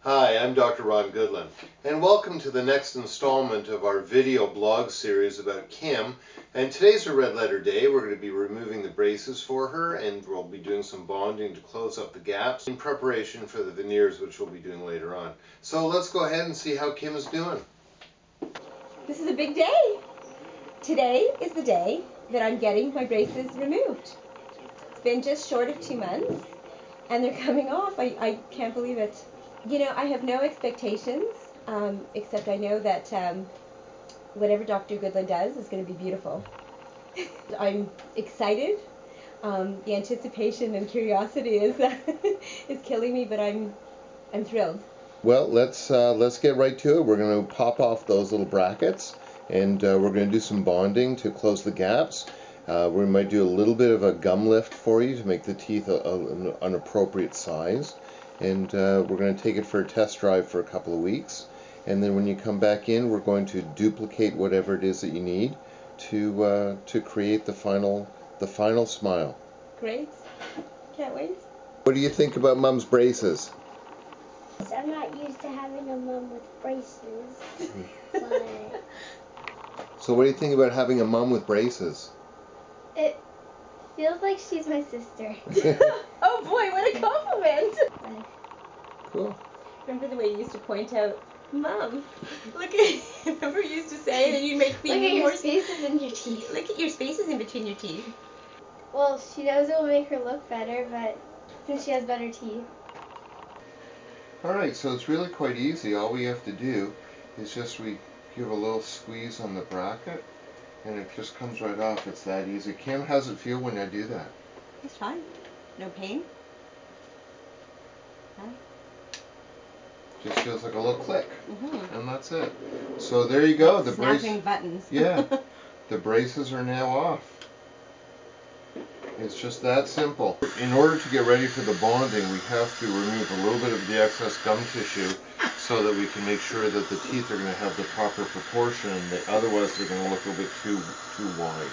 Hi, I'm Dr. Ron Goodlin, and welcome to the next installment of our video blog series about Kim. And today's a red letter day. We're going to be removing the braces for her, and we'll be doing some bonding to close up the gaps in preparation for the veneers, which we'll be doing later on. So let's go ahead and see how Kim is doing. This is a big day. Today is the day that I'm getting my braces removed. It's been just short of 2 months, and they're coming off. I can't believe it. You know, I have no expectations, except I know that whatever Dr. Goodlin does is going to be beautiful. I'm excited. The anticipation and curiosity is is killing me, but I'm thrilled. Well, let's get right to it. We're going to pop off those little brackets, and we're going to do some bonding to close the gaps. We might do a little bit of a gum lift for you to make the teeth an appropriate size. And we're going to take it for a test drive for a couple of weeks, and then when you come back in, we're going to duplicate whatever it is that you need to create the final smile. Great, can't wait. What do you think about Mom's braces? I'm not used to having a mom with braces, but So what do you think about having a mom with braces? it feels like she's my sister. Oh boy, what a compliment! Cool. Remember the way you used to point out, Mom, look at, remember you used to say, and then you'd make me Look at more your spaces in your teeth. Look at your spaces in between your teeth. Well, she knows it will make her look better, but since she has better teeth. Alright, so it's really quite easy. All we have to do is we give a little squeeze on the bracket, and it just comes right off. It's that easy. Kim, how's it feel when I do that? It's fine. No pain? Huh? Just feels like a little click, and that's it. So there you go. The Snapping buttons. Yeah, the braces are now off. It's just that simple. In order to get ready for the bonding, we have to remove a little bit of the excess gum tissue so that we can make sure that the teeth are going to have the proper proportion. Otherwise, they're going to look a bit too wide.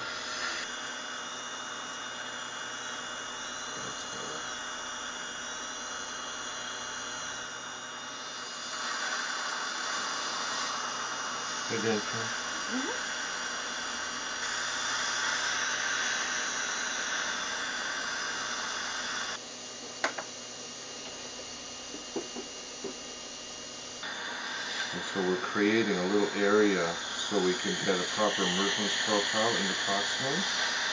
And so we're creating a little area so we can get a proper emergence profile in the proximal,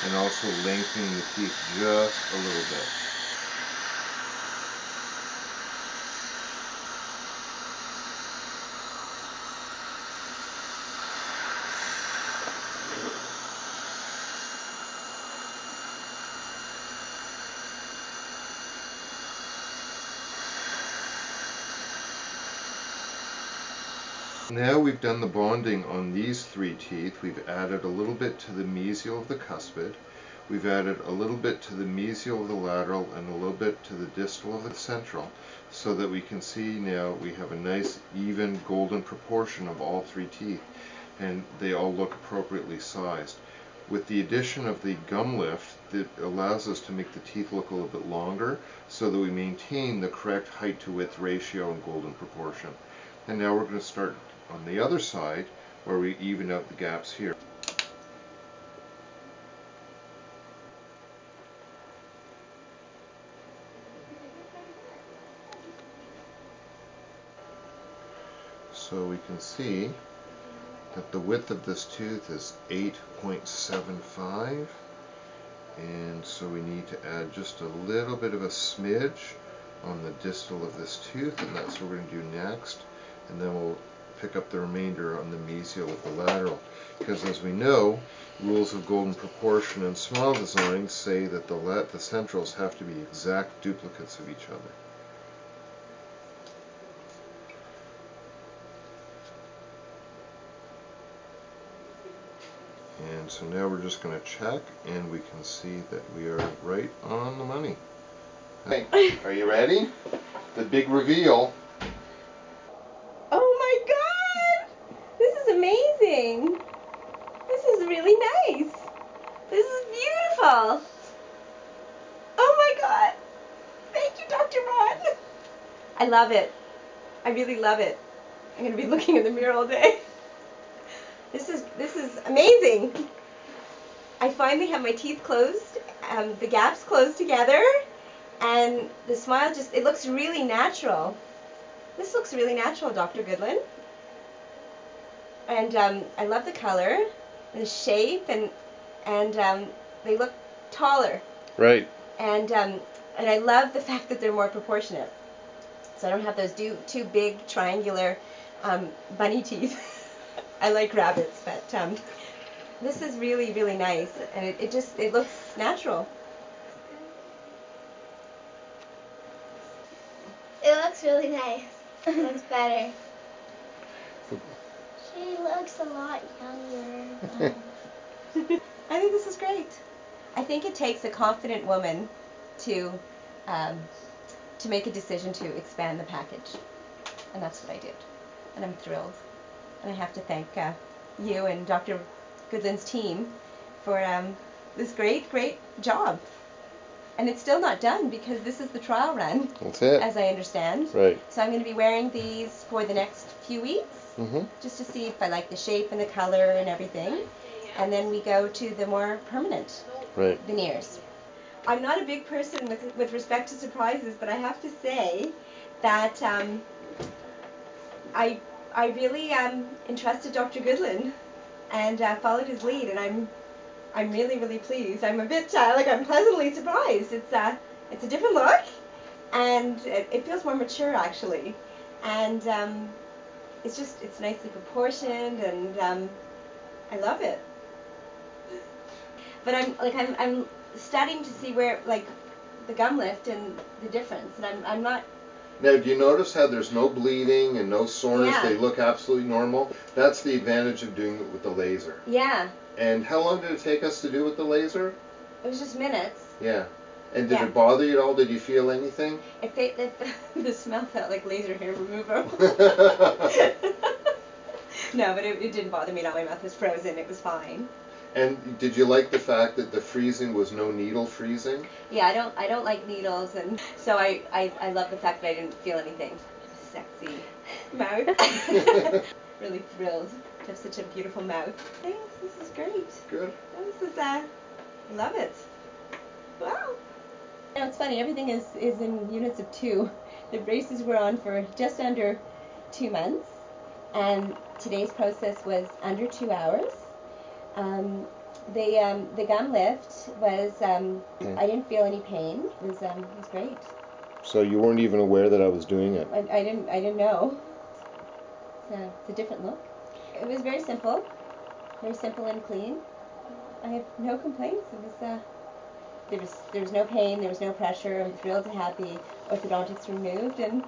and also lengthening the teeth just a little bit. Now we've done the bonding on these 3 teeth. We've added a little bit to the mesial of the cuspid. We've added a little bit to the mesial of the lateral and a little bit to the distal of the central, so that we can see now we have a nice even golden proportion of all 3 teeth, and they all look appropriately sized. With the addition of the gum lift, that allows us to make the teeth look a little bit longer so that we maintain the correct height to width ratio and golden proportion. And now we're going to start on the other side, where we even out the gaps here. So we can see that the width of this tooth is 8.75, and so we need to add just a little bit of a smidge on the distal of this tooth, and that's what we're going to do next, and then we'll pick up the remainder on the mesial of the lateral, because as we know, rules of golden proportion and smile design say that the centrals have to be exact duplicates of each other. And so now we're just going to check, and we can see that we are right on the money. Hey, are you ready? The big reveal. Oh my God! This is amazing! This is really nice! This is beautiful! Oh my God! Thank you, Dr. Ron! I love it. I really love it. I'm going to be looking in the mirror all day. This is amazing. I finally have my teeth closed, the gaps closed together, and the smile just, it looks really natural. This looks really natural, Dr. Goodlin. And I love the color and the shape, and they look taller. Right. And I love the fact that they're more proportionate. So I don't have those two big triangular bunny teeth. I like rabbits, but this is really, really nice, and it looks natural. It looks really nice. It looks better. She looks a lot younger. I think this is great. I think it takes a confident woman to make a decision to expand the package, and that's what I did, and I'm thrilled. And I have to thank you and Dr. Goodlin's team for this great job. And it's still not done because this is the trial run. That's it. As I understand. Right. So I'm going to be wearing these for the next few weeks, just to see if I like the shape and the color and everything. And then we go to the more permanent veneers. I'm not a big person with respect to surprises, but I have to say that I really entrusted Dr. Goodlin and followed his lead, and I'm really pleased. I'm a bit I'm pleasantly surprised. It's a different look, and it feels more mature actually, and it's nicely proportioned, and I love it. But I'm starting to see where the gum lift and the difference, and I'm not. Now, do you notice how there's no bleeding and no soreness? Yeah. They look absolutely normal. That's the advantage of doing it with the laser. Yeah. And how long did it take us to do with the laser? It was just minutes. Yeah. And did it bother you at all? Did you feel anything? The smell felt like laser hair removal. No, but it didn't bother me at all. My mouth was frozen. It was fine. And did you like the fact that the freezing was no needle freezing? Yeah, I don't like needles, and so I love the fact that I didn't feel anything. Sexy mouth. Really thrilled to have such a beautiful mouth. Thanks, this is great. Good. This is I love it. Wow. You know, it's funny, everything is in units of 2. The braces were on for just under 2 months, and today's process was under 2 hours. The gum lift was, I didn't feel any pain. It was great. So you weren't even aware that I was doing it? I didn't know. It's a different look. It was very simple and clean. I have no complaints. It was there was no pain, there was no pressure. I'm thrilled to have the orthodontics removed, and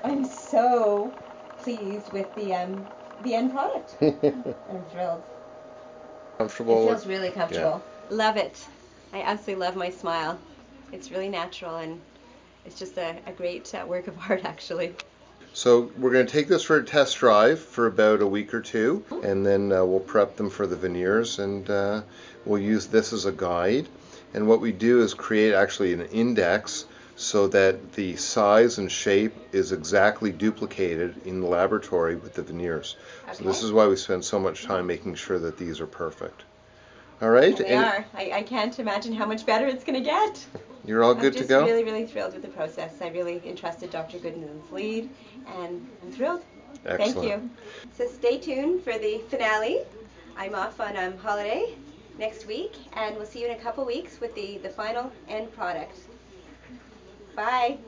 I'm so pleased with the end product. I'm thrilled. Comfortable? It feels really comfortable. Yeah. Love it. I absolutely love my smile. It's really natural, and it's just a great work of art, actually. So we're going to take this for a test drive for about a week or 2, and then we'll prep them for the veneers, and we'll use this as a guide. And what we do is create actually an index so that the size and shape is exactly duplicated in the laboratory with the veneers. Okay. So this is why we spend so much time making sure that these are perfect. All right? Well, they are. I can't imagine how much better it's going to get. You're all good to go? I'm just really thrilled with the process. I really entrusted Dr. Goodlin's lead, and I'm thrilled. Excellent. Thank you. So stay tuned for the finale. I'm off on holiday next week, and we'll see you in a couple weeks with the final end product. Bye.